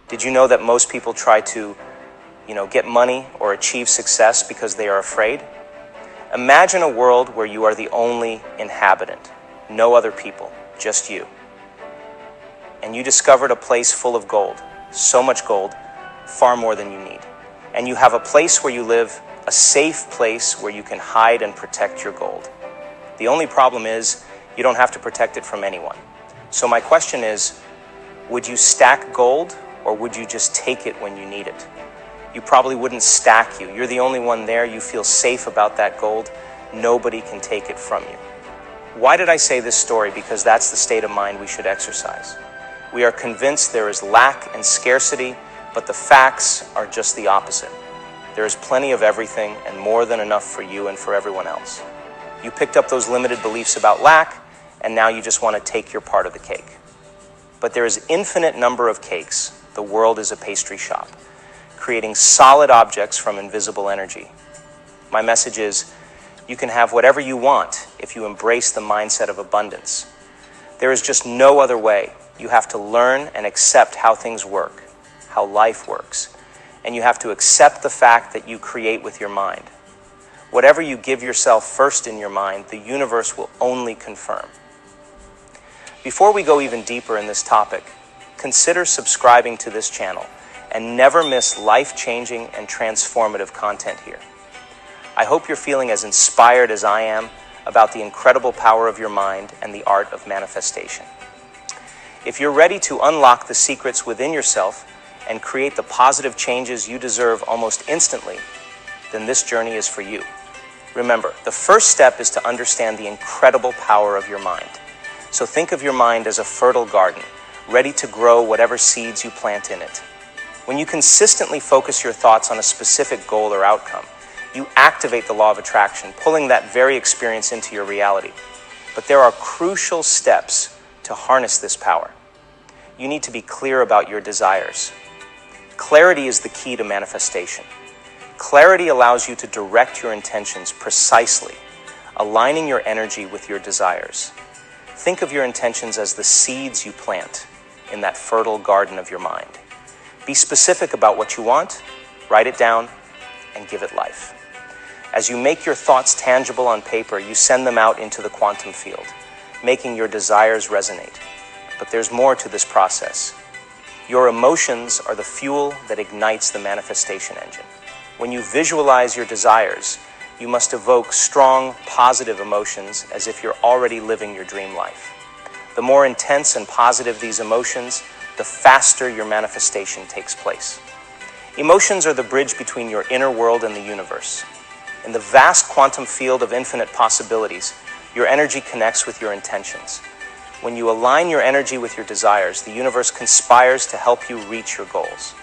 Did you know that most people try to, get money or achieve success because they are afraid? Imagine a world where you are the only inhabitant, no other people, just you. And you discovered a place full of gold, so much gold, far more than you need. And you have a place where you live, a safe place where you can hide and protect your gold. The only problem is you don't have to protect it from anyone. So my question is, would you stack gold or would you just take it when you need it? You probably wouldn't stack you. You're the only one there. You feel safe about that gold. Nobody can take it from you. Why did I say this story? Because that's the state of mind we should exercise. We are convinced there is lack and scarcity, but the facts are just the opposite. There is plenty of everything and more than enough for you and for everyone else. You picked up those limited beliefs about lack, and now you just want to take your part of the cake. But there is infinite number of cakes. The world is a pastry shop, creating solid objects from invisible energy. My message is, you can have whatever you want if you embrace the mindset of abundance. There is just no other way. You have to learn and accept how things work, how life works. And you have to accept the fact that you create with your mind. Whatever you give yourself first in your mind, the universe will only confirm. Before we go even deeper in this topic, consider subscribing to this channel and never miss life-changing and transformative content here. I hope you're feeling as inspired as I am about the incredible power of your mind and the art of manifestation. If you're ready to unlock the secrets within yourself and create the positive changes you deserve almost instantly, then this journey is for you. Remember, the first step is to understand the incredible power of your mind. So think of your mind as a fertile garden, ready to grow whatever seeds you plant in it. When you consistently focus your thoughts on a specific goal or outcome, you activate the law of attraction, pulling that very experience into your reality. But there are crucial steps to harness this power. You need to be clear about your desires. Clarity is the key to manifestation. Clarity allows you to direct your intentions precisely, aligning your energy with your desires. Think of your intentions as the seeds you plant in that fertile garden of your mind. Be specific about what you want, write it down, and give it life. As you make your thoughts tangible on paper, you send them out into the quantum field, making your desires resonate. But there's more to this process. Your emotions are the fuel that ignites the manifestation engine. When you visualize your desires, you must evoke strong, positive emotions as if you're already living your dream life. The more intense and positive these emotions, the faster your manifestation takes place. Emotions are the bridge between your inner world and the universe. In the vast quantum field of infinite possibilities, your energy connects with your intentions. When you align your energy with your desires, the universe conspires to help you reach your goals.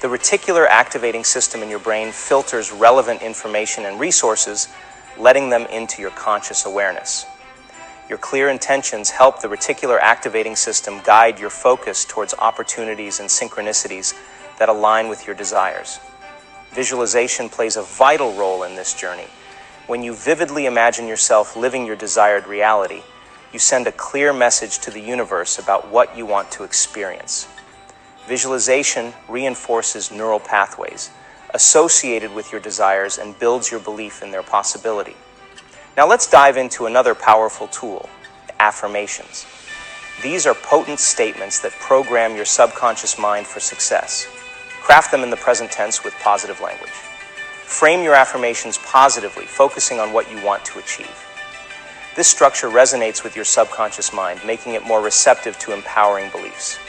The reticular activating system in your brain filters relevant information and resources, letting them into your conscious awareness. Your clear intentions help the reticular activating system guide your focus towards opportunities and synchronicities that align with your desires. Visualization plays a vital role in this journey. When you vividly imagine yourself living your desired reality, you send a clear message to the universe about what you want to experience. Visualization reinforces neural pathways associated with your desires and builds your belief in their possibility. Now let's dive into another powerful tool, affirmations. These are potent statements that program your subconscious mind for success. Craft them in the present tense with positive language. Frame your affirmations positively, focusing on what you want to achieve. This structure resonates with your subconscious mind, making it more receptive to empowering beliefs.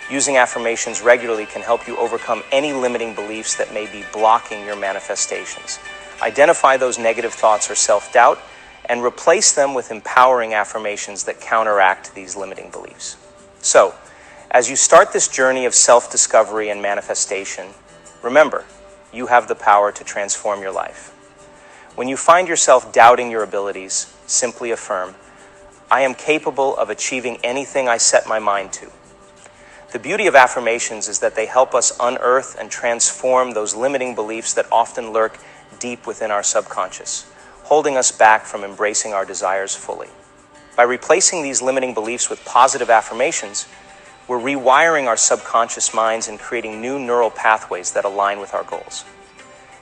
Using affirmations regularly can help you overcome any limiting beliefs that may be blocking your manifestations. Identify those negative thoughts or self-doubt and replace them with empowering affirmations that counteract these limiting beliefs. So, as you start this journey of self-discovery and manifestation, remember, you have the power to transform your life. When you find yourself doubting your abilities, simply affirm, I am capable of achieving anything I set my mind to. The beauty of affirmations is that they help us unearth and transform those limiting beliefs that often lurk deep within our subconscious, holding us back from embracing our desires fully. By replacing these limiting beliefs with positive affirmations, We're rewiring our subconscious minds and creating new neural pathways that align with our goals.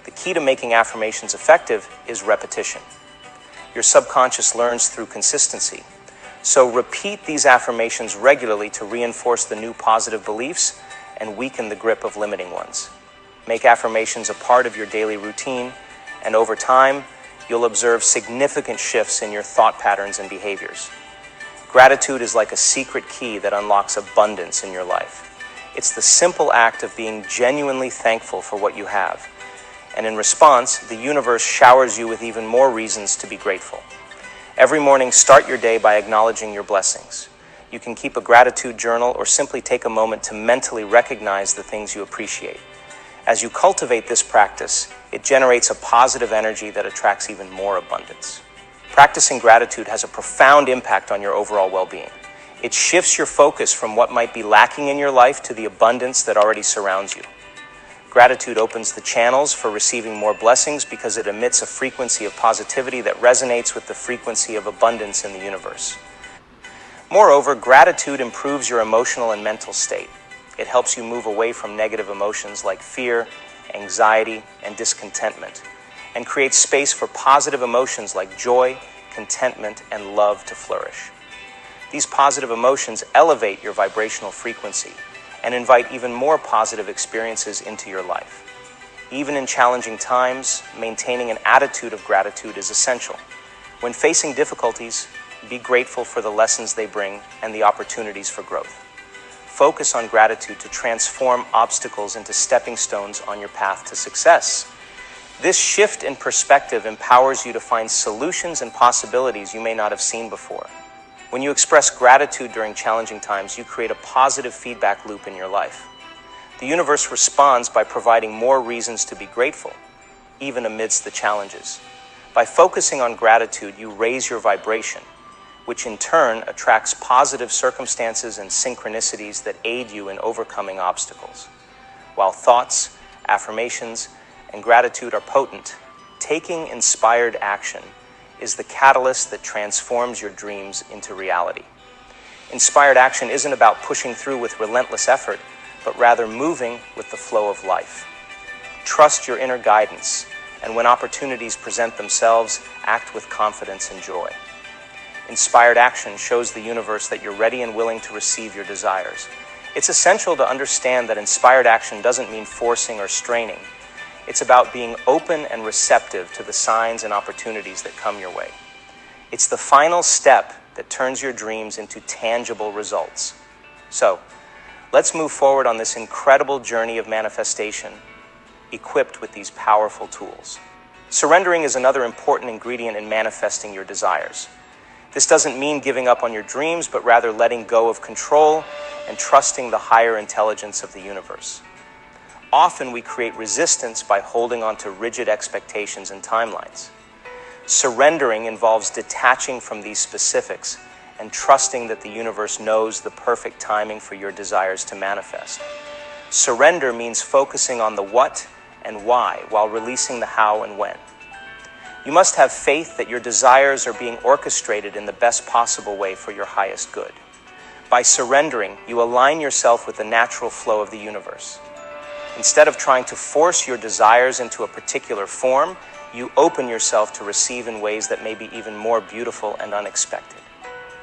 The key to making affirmations effective is repetition. Your subconscious learns through consistency. So repeat these affirmations regularly to reinforce the new positive beliefs and weaken the grip of limiting ones. Make affirmations a part of your daily routine, and over time, you'll observe significant shifts in your thought patterns and behaviors. Gratitude is like a secret key that unlocks abundance in your life. It's the simple act of being genuinely thankful for what you have. And in response, the universe showers you with even more reasons to be grateful. Every morning, start your day by acknowledging your blessings. You can keep a gratitude journal or simply take a moment to mentally recognize the things you appreciate. As you cultivate this practice, it generates a positive energy that attracts even more abundance. Practicing gratitude has a profound impact on your overall well-being. It shifts your focus from what might be lacking in your life to the abundance that already surrounds you. Gratitude opens the channels for receiving more blessings because it emits a frequency of positivity that resonates with the frequency of abundance in the universe. Moreover, gratitude improves your emotional and mental state. It helps you move away from negative emotions like fear, anxiety, and discontentment, and creates space for positive emotions like joy, contentment, and love to flourish. These positive emotions elevate your vibrational frequency and invite even more positive experiences into your life. Even in challenging times, maintaining an attitude of gratitude is essential. When facing difficulties, be grateful for the lessons they bring and the opportunities for growth. Focus on gratitude to transform obstacles into stepping stones on your path to success. This shift in perspective empowers you to find solutions and possibilities you may not have seen before. When you express gratitude during challenging times, you create a positive feedback loop in your life. The universe responds by providing more reasons to be grateful, even amidst the challenges. By focusing on gratitude, you raise your vibration, which in turn attracts positive circumstances and synchronicities that aid you in overcoming obstacles. While thoughts, affirmations, and gratitude are potent, taking inspired action is the catalyst that transforms your dreams into reality. Inspired action isn't about pushing through with relentless effort, but rather moving with the flow of life. Trust your inner guidance, and when opportunities present themselves, act with confidence and joy. Inspired action shows the universe that you're ready and willing to receive your desires. It's essential to understand that inspired action doesn't mean forcing or straining. It's about being open and receptive to the signs and opportunities that come your way. It's the final step that turns your dreams into tangible results. So, let's move forward on this incredible journey of manifestation, equipped with these powerful tools. Surrendering is another important ingredient in manifesting your desires. This doesn't mean giving up on your dreams, but rather letting go of control and trusting the higher intelligence of the universe. Often we create resistance by holding on to rigid expectations and timelines. Surrendering involves detaching from these specifics and trusting that the universe knows the perfect timing for your desires to manifest. Surrender means focusing on the what and why while releasing the how and when. You must have faith that your desires are being orchestrated in the best possible way for your highest good. By surrendering, you align yourself with the natural flow of the universe. Instead of trying to force your desires into a particular form, you open yourself to receive in ways that may be even more beautiful and unexpected.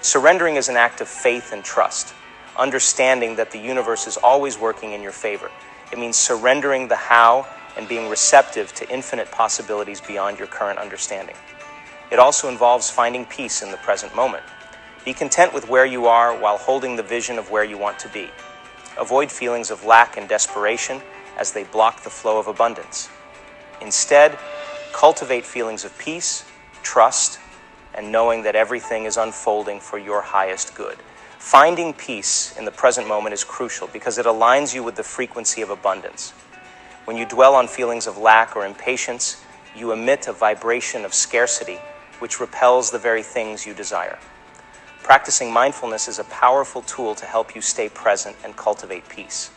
Surrendering is an act of faith and trust, understanding that the universe is always working in your favor. It means surrendering the how and being receptive to infinite possibilities beyond your current understanding. It also involves finding peace in the present moment. Be content with where you are while holding the vision of where you want to be. Avoid feelings of lack and desperation as they block the flow of abundance. Instead, cultivate feelings of peace, trust, and knowing that everything is unfolding for your highest good. Finding peace in the present moment is crucial because it aligns you with the frequency of abundance. When you dwell on feelings of lack or impatience, you emit a vibration of scarcity, which repels the very things you desire. Practicing mindfulness is a powerful tool to help you stay present and cultivate peace.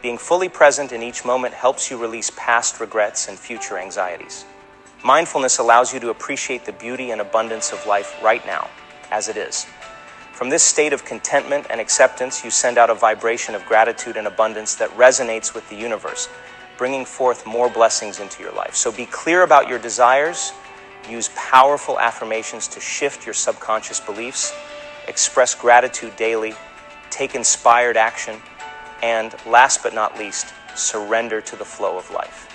Being fully present in each moment helps you release past regrets and future anxieties. Mindfulness allows you to appreciate the beauty and abundance of life right now, as it is. From From this state of contentment and acceptance, you send out a vibration of gratitude and abundance that resonates with the universe, bringing forth more blessings into your life. So be clear about your desires, use powerful affirmations to shift your subconscious beliefs, express gratitude daily, take inspired action, and last but not least, surrender to the flow of life.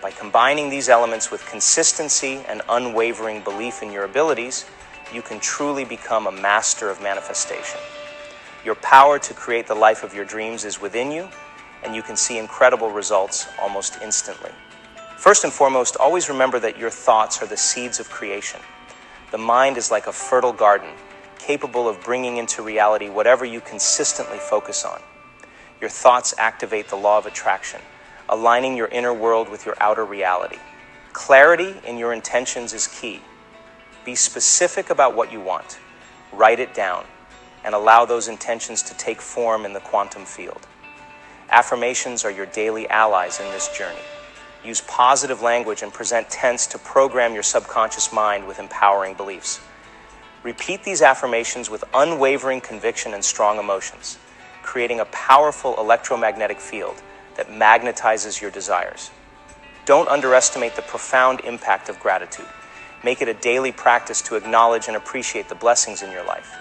By combining these elements with consistency and unwavering belief in your abilities, you can truly become a master of manifestation. Your power to create the life of your dreams is within you, and you can see incredible results almost instantly. First and foremost, always remember that your thoughts are the seeds of creation. The mind is like a fertile garden, capable of bringing into reality whatever you consistently focus on. Your thoughts activate the law of attraction, aligning your inner world with your outer reality. Clarity in your intentions is key. Be specific about what you want. Write it down and allow those intentions to take form in the quantum field. Affirmations are your daily allies in this journey. Use positive language and present tense to program your subconscious mind with empowering beliefs. Repeat these affirmations with unwavering conviction and strong emotions, creating a powerful electromagnetic field that magnetizes your desires. Don't underestimate the profound impact of gratitude. Make it a daily practice to acknowledge and appreciate the blessings in your life.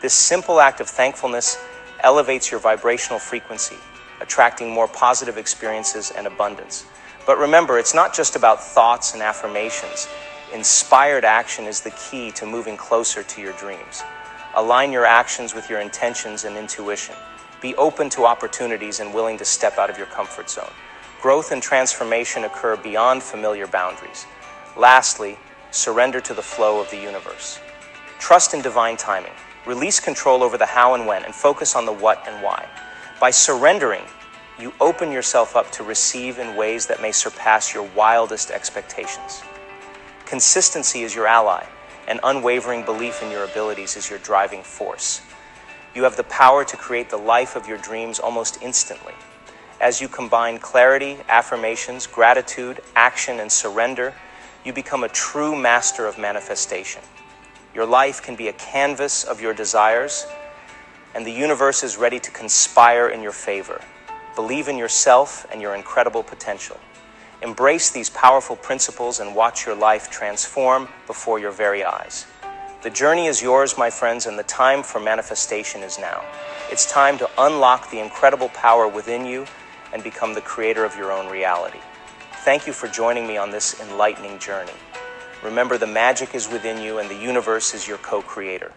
This simple act of thankfulness elevates your vibrational frequency, attracting more positive experiences and abundance. But remember, it's not just about thoughts and affirmations. Inspired action is the key to moving closer to your dreams. Align your actions with your intentions and intuition. Be open to opportunities and willing to step out of your comfort zone. Growth and transformation occur beyond familiar boundaries. Lastly, surrender to the flow of the universe. Trust in divine timing. Release control over the how and when and focus on the what and why. By surrendering, you open yourself up to receive in ways that may surpass your wildest expectations. Consistency is your ally, and unwavering belief in your abilities is your driving force. You have the power to create the life of your dreams almost instantly. As you combine clarity, affirmations, gratitude, action, and surrender, you become a true master of manifestation. Your life can be a canvas of your desires, and the universe is ready to conspire in your favor. Believe in yourself and your incredible potential. Embrace these powerful principles and watch your life transform before your very eyes. The journey is yours, my friends, and the time for manifestation is now. It's time to unlock the incredible power within you and become the creator of your own reality. Thank you for joining me on this enlightening journey. Remember, the magic is within you and the universe is your co-creator.